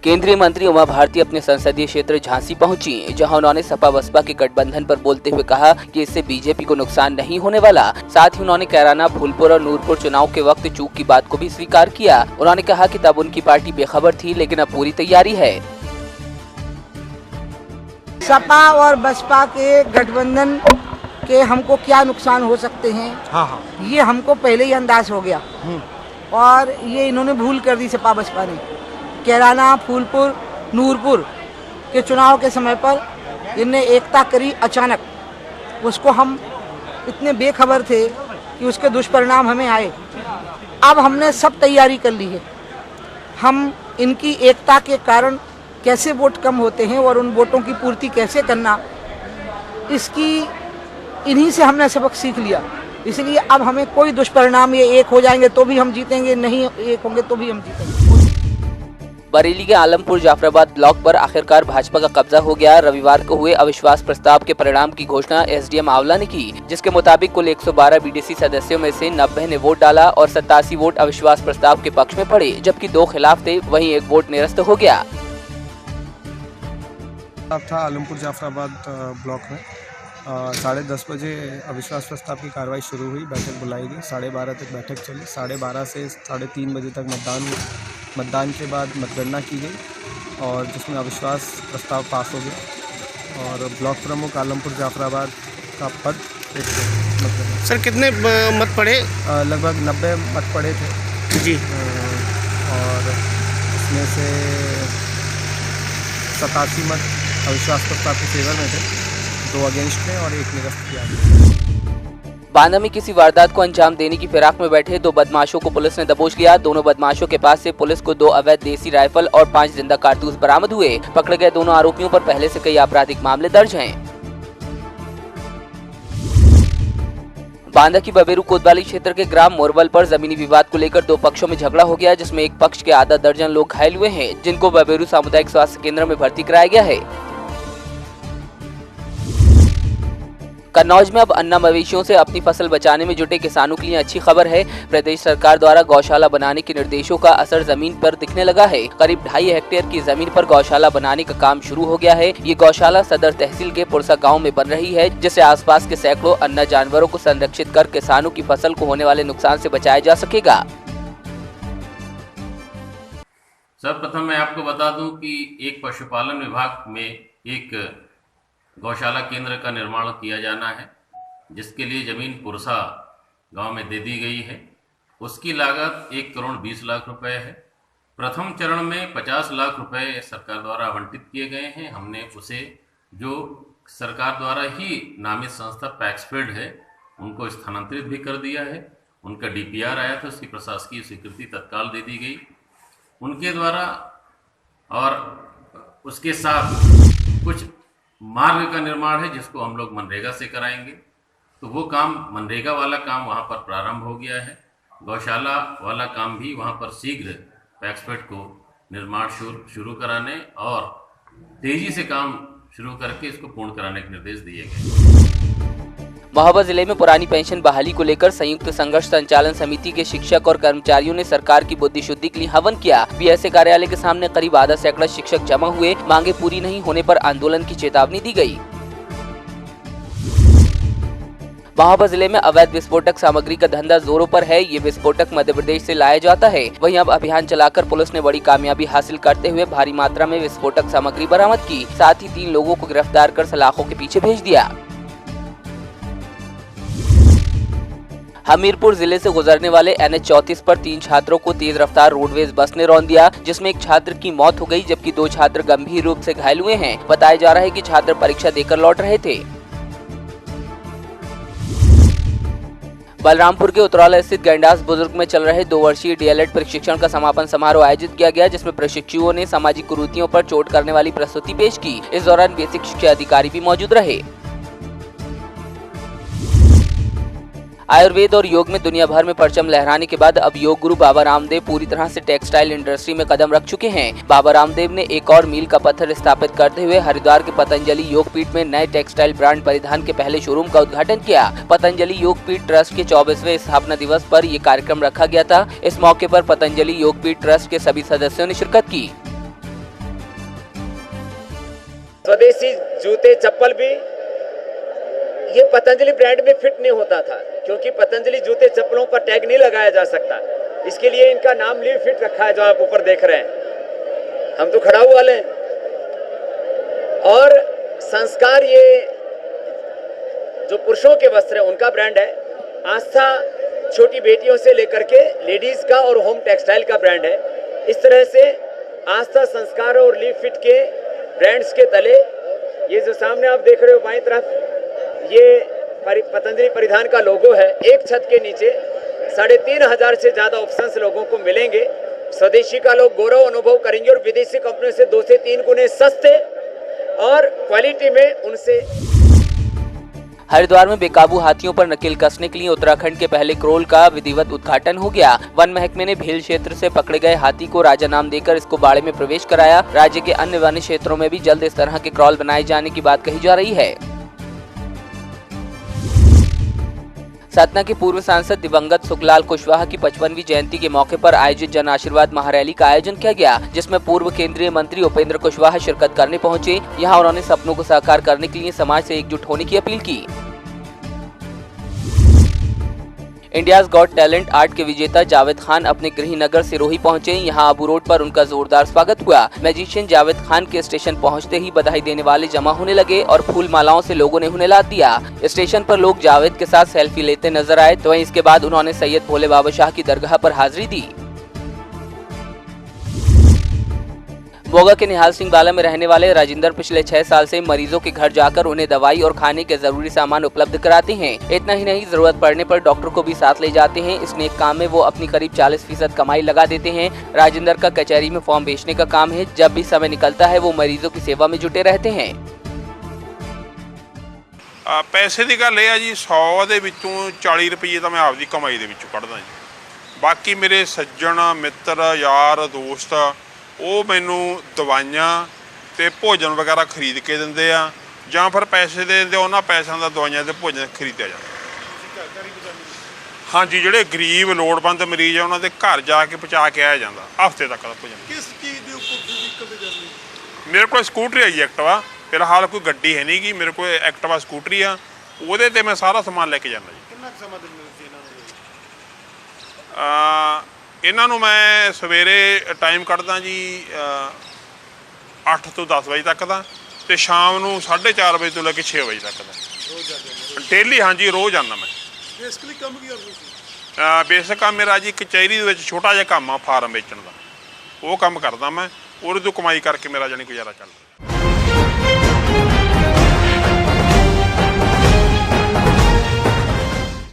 केंद्रीय मंत्री उमा भारती अपने संसदीय क्षेत्र झांसी पहुंची, जहां उन्होंने सपा बसपा के गठबंधन पर बोलते हुए कहा कि इससे बीजेपी को नुकसान नहीं होने वाला। साथ ही उन्होंने कैराना, फूलपुर और नूरपुर चुनाव के वक्त चूक की बात को भी स्वीकार किया। उन्होंने कहा कि तब उनकी पार्टी बेखबर थी, लेकिन अब पूरी तैयारी है। सपा और बसपा के गठबंधन के हमको क्या नुकसान हो सकते हैं, हाँ, ये हमको पहले ही अंदाज हो गया और ये इन्होंने भूल कर दी सपा बसपा ने। कैराना, फूलपुर, नूरपुर के चुनाव के समय पर इनने एकता करी अचानक, उसको हम इतने बेखबर थे कि उसके दुष्परिणाम हमें आए। अब हमने सब तैयारी कर ली है। हम इनकी एकता के कारण कैसे वोट कम होते हैं और उन वोटों की पूर्ति कैसे करना, इसकी इन्हीं से हमने सबक सीख लिया। इसलिए अब हमें कोई दुष्परिणाम, ये एक हो जाएंगे तो भी हम जीतेंगे, नहीं एक होंगे तो भी हम जीतेंगे। बरेली के आलमपुर जाफराबाद ब्लॉक पर आखिरकार भाजपा का कब्जा हो गया। रविवार को हुए अविश्वास प्रस्ताव के परिणाम की घोषणा एसडीएम आंवला ने की, जिसके मुताबिक कुल 112 बीडीसी सदस्यों में से 90 ने वोट डाला और 87 वोट अविश्वास प्रस्ताव के पक्ष में पड़े, जबकि 2 खिलाफ थे। वहीं 1 वोट निरस्त हो गया। था आलमपुर जाफराबाद ब्लॉक में 10:30 बजे अविश्वास प्रस्ताव की कार्रवाई शुरू हुई। बैठक बुलाई गई, 12:30 तक बैठक चली। 12:30 से 3:30 बजे तक मतदान हुआ। मतदान के बाद मतगणना की गई और जिसमें अविश्वास प्रस्ताव पास हो गया और ब्लॉक प्रमुख आलमपुर जाफराबाद का पद मतगणना। सर कितने मत पड़े? लगभग 90 मत पड़े थे जी, और इसमें से 87 मत अविश्वास प्रस्ताव के फेवर में थे, 2 अगेंस्ट में और 1 निरस्त किया गया। बांदा में किसी वारदात को अंजाम देने की फिराक में बैठे 2 बदमाशों को पुलिस ने दबोच लिया। दोनों बदमाशों के पास से पुलिस को 2 अवैध देसी राइफल और 5 जिंदा कारतूस बरामद हुए। पकड़े गए दोनों आरोपियों पर पहले से कई आपराधिक मामले दर्ज हैं। बांदा की बबेरू कोतवाली क्षेत्र के ग्राम मोरबल पर जमीनी विवाद को लेकर 2 पक्षों में झगड़ा हो गया, जिसमें एक पक्ष के आधा दर्जन लोग घायल हुए हैं, जिनको बबेरू सामुदायिक स्वास्थ्य केंद्र में भर्ती कराया गया है। कन्नौज में अब अन्ना मवेशियों से अपनी फसल बचाने में जुटे किसानों के लिए अच्छी खबर है। प्रदेश सरकार द्वारा गौशाला बनाने के निर्देशों का असर जमीन पर दिखने लगा है। करीब 2.5 हेक्टेयर की जमीन पर गौशाला बनाने का काम शुरू हो गया है। ये गौशाला सदर तहसील के पुरसा गांव में बन रही है, जिससे आसपास के सैकड़ों अन्ना जानवरों को संरक्षित कर किसानों की फसल को होने वाले नुकसान से बचाया जा सकेगा। सर्वप्रथम मैं आपको बता दूं कि एक पशुपालन विभाग में एक गौशाला केंद्र का निर्माण किया जाना है, जिसके लिए ज़मीन पुरसा गांव में दे दी गई है। उसकी लागत 1 करोड़ 20 लाख रुपए है। प्रथम चरण में 50 लाख रुपए सरकार द्वारा आवंटित किए गए हैं। हमने उसे, जो सरकार द्वारा ही नामित संस्था पैक्सफीड है, उनको स्थानांतरित भी कर दिया है। उनका डीपीआर आया था, उसकी प्रशासकीय स्वीकृति तत्काल दे दी गई उनके द्वारा। और उसके साथ कुछ मार्ग का निर्माण है, जिसको हम लोग मनरेगा से कराएंगे। तो वो काम, मनरेगा वाला काम वहाँ पर प्रारंभ हो गया है। गौशाला वाला काम भी वहाँ पर शीघ्र पैक्सफेड को निर्माण शुरू कराने और तेजी से काम शुरू करके इसको पूर्ण कराने के निर्देश दिए गए। महोबा जिले में पुरानी पेंशन बहाली को लेकर संयुक्त संघर्ष संचालन समिति के शिक्षक और कर्मचारियों ने सरकार की बुद्धि शुद्धि के लिए हवन किया। बीएसए कार्यालय के सामने करीब आधा सैकड़ा शिक्षक जमा हुए। मांगे पूरी नहीं होने पर आंदोलन की चेतावनी दी गई। महोबा जिले में अवैध विस्फोटक सामग्री का धंधा जोरों पर है। ये विस्फोटक मध्य प्रदेश से लाया जाता है। वहीं अब अभियान चलाकर पुलिस ने बड़ी कामयाबी हासिल करते हुए भारी मात्रा में विस्फोटक सामग्री बरामद की। साथ ही 3 लोगों को गिरफ्तार कर सलाखों के पीछे भेज दिया। हमीरपुर जिले से गुजरने वाले NH 34 पर 3 छात्रों को तेज रफ्तार रोडवेज बस ने रौंद दिया, जिसमें एक छात्र की मौत हो गई, जबकि 2 छात्र गंभीर रूप से घायल हुए हैं। बताया जा रहा है कि छात्र परीक्षा देकर लौट रहे थे। बलरामपुर के उतरौला स्थित गैंडास बुजुर्ग में चल रहे 2 वर्षीय DLED प्रशिक्षण का समापन समारोह आयोजित किया गया, जिसमें प्रशिक्षुओं ने सामाजिक कुरीतियों पर चोट करने वाली प्रस्तुति पेश की। इस दौरान बेसिक शिक्षा अधिकारी भी मौजूद रहे। आयुर्वेद और योग में दुनिया भर में परचम लहराने के बाद अब योग गुरु बाबा रामदेव पूरी तरह से टेक्सटाइल इंडस्ट्री में कदम रख चुके हैं। बाबा रामदेव ने एक और मील का पत्थर स्थापित करते हुए हरिद्वार के पतंजलि योगपीठ में नए टेक्सटाइल ब्रांड परिधान के पहले शोरूम का उद्घाटन किया। पतंजलि योगपीठ ट्रस्ट के 24वें स्थापना दिवस पर यह कार्यक्रम रखा गया था। इस मौके पर पतंजलि योगपीठ ट्रस्ट के सभी सदस्यों ने शिरकत की। स्वदेशी जूते चप्पल भी ये पतंजलि ब्रांड में फिट नहीं होता था, क्योंकि पतंजलि जूते चप्पलों पर टैग नहीं लगाया जा सकता। इसके लिए इनका नाम लिव फिट रखा है, जो आप ऊपर देख रहे हैं। हम तो खड़ाऊ वाले हैं। और संस्कार, ये जो पुरुषों के वस्त्र है उनका ब्रांड है। आस्था छोटी बेटियों से लेकर के लेडीज का और होम टेक्सटाइल का ब्रांड है। इस तरह से आस्था, संस्कार और लिव फिट के ब्रांड्स के तले ये जो सामने आप देख रहे हो बाईं तरफ, ये पतंजलि परिधान का लोगो है। एक छत के नीचे 3500 से ज़्यादा ऑप्शंस लोगों को मिलेंगे। स्वदेशी का लोग गौरव अनुभव करेंगे और विदेशी कंपनियों से 2 से 3 गुने सस्ते और क्वालिटी में उनसे। हरिद्वार में बेकाबू हाथियों पर नकेल कसने के लिए उत्तराखंड के पहले क्रोल का विधिवत उद्घाटन हो गया। वन महकमे ने भील क्षेत्र से पकड़े गए हाथी को राजा नाम देकर इसको बाड़े में प्रवेश कराया। राज्य के अन्य वन क्षेत्रों में भी जल्द इस तरह के क्रॉल बनाए जाने की बात कही जा रही है। सतना के पूर्व सांसद दिवंगत सुखलाल कुशवाहा की 55वीं जयंती के मौके पर आयोजित जन आशीर्वाद महारैली का आयोजन किया गया, जिसमें पूर्व केंद्रीय मंत्री उपेंद्र कुशवाहा शिरकत करने पहुंचे। यहां उन्होंने सपनों को साकार करने के लिए समाज से एकजुट होने की अपील की। इंडियाज गॉट टैलेंट आर्ट के विजेता जावेद खान अपने गृह नगर सिरोही पहुंचे। यहां आबू रोड पर उनका जोरदार स्वागत हुआ। मैजिशियन जावेद खान के स्टेशन पहुंचते ही बधाई देने वाले जमा होने लगे और फूल मालाओं से लोगों ने उन्हें लाद दिया। स्टेशन पर लोग जावेद के साथ सेल्फी लेते नजर आए, तो वहीं इसके बाद उन्होंने सैयद भोले बाबा शाह की दरगाह पर हाजिरी दी। मोगा के निहाल सिंह वाला में रहने वाले राजिंदर पिछले 6 साल से मरीजों के घर जाकर उन्हें दवाई और खाने के जरूरी सामान उपलब्ध कराते हैं। इतना ही नहीं, जरूरत पड़ने पर डॉक्टर को भी साथ ले जाते हैं। इस नेक काम में वो अपनी करीब 40% कमाई लगा देते हैं। राजिंदर का कचहरी में फॉर्म बेचने का काम है। जब भी समय निकलता है वो मरीजों की सेवा में जुटे रहते हैं। पैसे की गल है जी, 100 ਦੇ ਵਿੱਚੋਂ 40 ਰੁਪਏ ਤਾਂ ਮੈਂ ਆਪਦੀ ਕਮਾਈ ਦੇ ਵਿੱਚੋਂ ਕੱਢਦਾ ਜੀ। ਬਾਕੀ ਮੇਰੇ ਸੱਜਣ ਮਿੱਤਰ ਯਾਰ ਦੋਸਤ ਉਹ ਮੈਨੂੰ ਦਵਾਈਆਂ ਤੇ ਭੋਜਨ ਵਗੈਰਾ ਖਰੀਦ ਕੇ ਦਿੰਦੇ ਆ, ਜਾਂ ਫਿਰ ਪੈਸੇ ਦੇ ਦਿੰਦੇ, ਉਹਨਾਂ ਪੈਸਿਆਂ ਦਾ ਦਵਾਈਆਂ ਤੇ ਭੋਜਨ ਖਰੀਦਿਆ ਜਾਂਦਾ। ਹਾਂਜੀ, ਜਿਹੜੇ ਗਰੀਬ ਲੋੜਵੰਦ ਮਰੀਜ਼ ਆ ਉਹਨਾਂ ਦੇ ਘਰ ਜਾ ਕੇ ਪਹੁੰਚਾ ਕੇ ਆਇਆ ਜਾਂਦਾ ਹਫ਼ਤੇ ਤੱਕ ਦਾ ਭੋਜਨ। ਕਿਸ ਚੀਜ਼ ਦੇ ਉੱਪਰ ਵਹੀਕਲ ਤੇ ਜਾਂਦੇ? ਮੇਰੇ ਕੋਲ ਸਕੂਟਰੀ ਆਈ ਐਕਟਿਵਾ, ਫਿਲਹਾਲ ਕੋਈ ਗੱਡੀ ਹੈ ਨਹੀਂ ਗੀ, ਮੇਰੇ ਕੋਲ ਐਕਟਿਵਾ ਸਕੂਟਰੀ ਆ, ਉਹਦੇ ਤੇ ਮੈਂ ਸਾਰਾ ਸਮਾਨ ਲੈ ਕੇ ਜਾਂਦਾ ਜੀ। ਕਿੰਨਾ ਸਮਾਂ ਦਿੰਦੇ ਤੁਸੀਂ ਇਹਨਾਂ ਨੂੰ? ਇਹਨਾਂ ਨੂੰ ਮੈਂ ਸਵੇਰੇ ਟਾਈਮ ਕੱਢਦਾ ਜੀ 8 ਤੋਂ 10 ਵਜੇ ਤੱਕ ਦਾ, ਤੇ ਸ਼ਾਮ ਨੂੰ 4:30 ਵਜੇ ਤੋਂ ਲੈ ਕੇ 6 ਵਜੇ ਤੱਕ ਦਾ। ਰੋਜ਼ ਜਾਂਦੇ? ਡੇਲੀ, ਹਾਂਜੀ ਰੋਜ਼ ਆਉਂਦਾ ਮੈਂ। ਬੇਸਿਕਲੀ ਕੰਮ ਕੀ ਕਰਦੇ ਤੁਸੀਂ? ਬੇਸਿਕ ਕੰਮ ਮੇਰਾ ਜੀ ਕਚਹਿਰੀ ਦੇ ਵਿੱਚ ਛੋਟਾ ਜਿਹਾ ਕੰਮ ਆ ਫਾਰਮ ਵੇਚਣ ਦਾ, ਉਹ ਕੰਮ ਕਰਦਾ ਮੈਂ। ਉਹਦੇ ਤੋਂ ਕਮਾਈ ਕਰਕੇ ਮੇਰਾ ਜਾਣੀ ਗੁਜ਼ਾਰਾ ਚੱਲਦਾ।